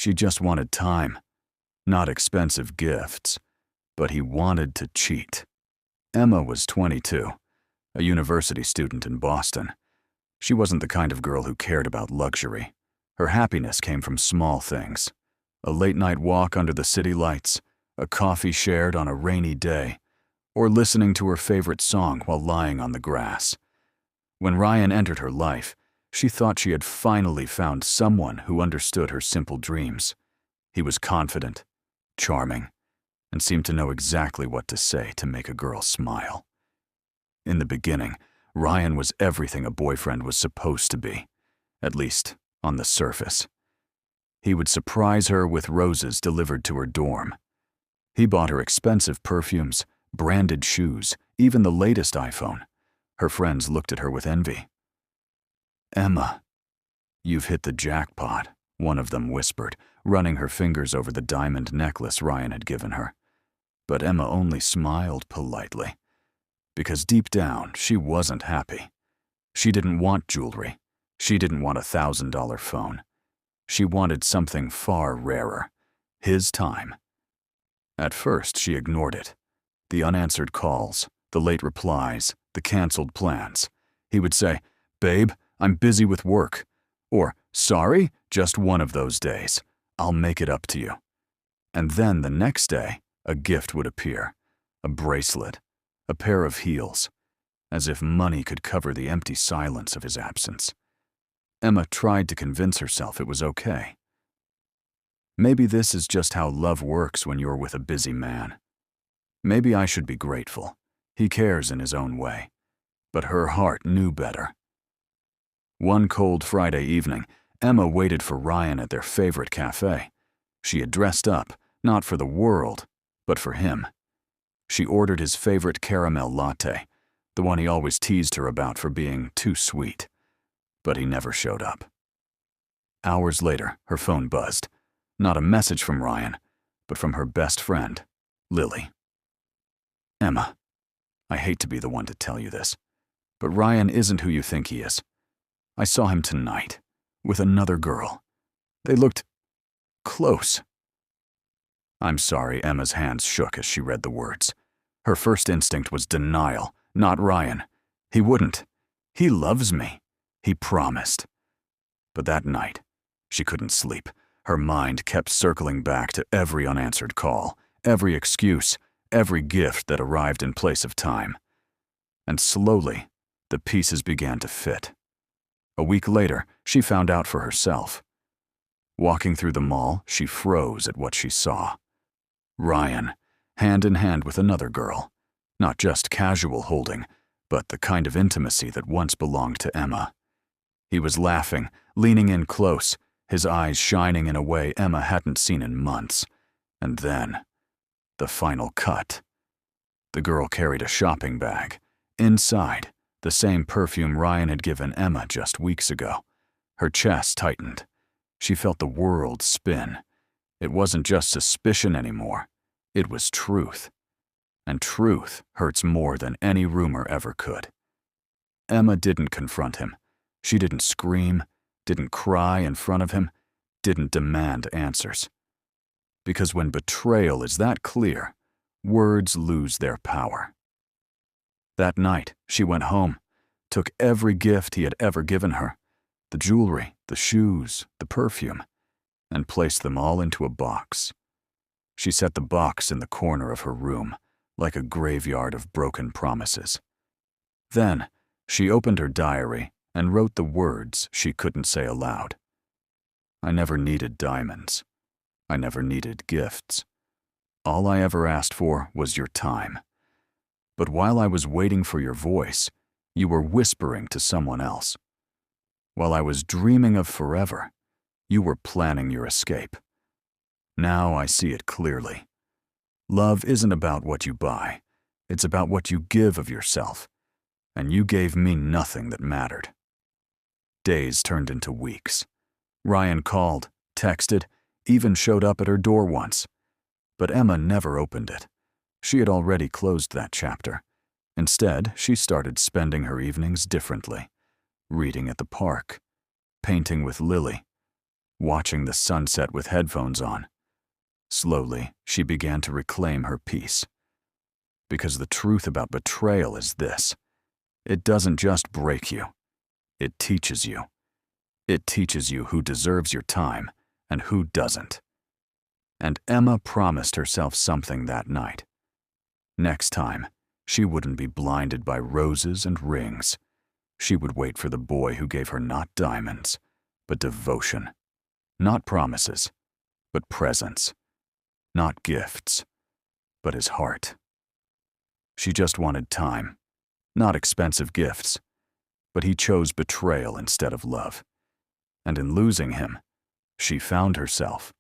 She just wanted time, not expensive gifts, but he wanted to cheat. Emma was 22, a university student in Boston. She wasn't the kind of girl who cared about luxury. Her happiness came from small things. A late-night walk under the city lights, a coffee shared on a rainy day, or listening to her favorite song while lying on the grass. When Ryan entered her life, she thought she had finally found someone who understood her simple dreams. He was confident, charming, and seemed to know exactly what to say to make a girl smile. In the beginning, Ryan was everything a boyfriend was supposed to be, at least on the surface. He would surprise her with roses delivered to her dorm. He bought her expensive perfumes, branded shoes, even the latest iPhone. Her friends looked at her with envy. "Emma, you've hit the jackpot," one of them whispered, running her fingers over the diamond necklace Ryan had given her. But Emma only smiled politely, because deep down she wasn't happy. She didn't want jewelry. She didn't want a $1,000 phone. She wanted something far rarer, his time. At first, she ignored it. The unanswered calls, the late replies, the canceled plans. He would say, "Babe, I'm busy with work." Or, "Sorry, just one of those days. I'll make it up to you." And then the next day, a gift would appear. A bracelet, a pair of heels, as if money could cover the empty silence of his absence. Emma tried to convince herself it was okay. Maybe this is just how love works when you're with a busy man. Maybe I should be grateful. He cares in his own way. But her heart knew better. One cold Friday evening, Emma waited for Ryan at their favorite cafe. She had dressed up, not for the world, but for him. She ordered his favorite caramel latte, the one he always teased her about for being too sweet. But he never showed up. Hours later, her phone buzzed. Not a message from Ryan, but from her best friend, Lily. "Emma, I hate to be the one to tell you this, but Ryan isn't who you think he is. I saw him tonight, with another girl. They looked close." "I'm sorry," Emma's hands shook as she read the words. Her first instinct was denial, not Ryan. He wouldn't. He loves me. He promised. But that night, she couldn't sleep. Her mind kept circling back to every unanswered call, every excuse, every gift that arrived in place of time. And slowly, the pieces began to fit. A week later, she found out for herself. Walking through the mall, she froze at what she saw. Ryan, hand in hand with another girl. Not just casual holding, but the kind of intimacy that once belonged to Emma. He was laughing, leaning in close, his eyes shining in a way Emma hadn't seen in months. And then, the final cut. The girl carried a shopping bag. Inside, the same perfume Ryan had given Emma just weeks ago. Her chest tightened. She felt the world spin. It wasn't just suspicion anymore. It was truth. And truth hurts more than any rumor ever could. Emma didn't confront him. She didn't scream, didn't cry in front of him, didn't demand answers. Because when betrayal is that clear, words lose their power. That night, she went home, took every gift he had ever given her, the jewelry, the shoes, the perfume, and placed them all into a box. She set the box in the corner of her room, like a graveyard of broken promises. Then, she opened her diary and wrote the words she couldn't say aloud. "I never needed diamonds. I never needed gifts. All I ever asked for was your time. But while I was waiting for your voice, you were whispering to someone else. While I was dreaming of forever, you were planning your escape. Now I see it clearly. Love isn't about what you buy. It's about what you give of yourself. And you gave me nothing that mattered." Days turned into weeks. Ryan called, texted, even showed up at her door once. But Emma never opened it. She had already closed that chapter. Instead, she started spending her evenings differently. Reading at the park, painting with Lily, watching the sunset with headphones on. Slowly, she began to reclaim her peace. Because the truth about betrayal is this: it doesn't just break you, it teaches you. It teaches you who deserves your time and who doesn't. And Emma promised herself something that night. Next time, she wouldn't be blinded by roses and rings. She would wait for the boy who gave her not diamonds, but devotion. Not promises, but presence. Not gifts, but his heart. She just wanted time, not expensive gifts, but he chose betrayal instead of love. And in losing him, she found herself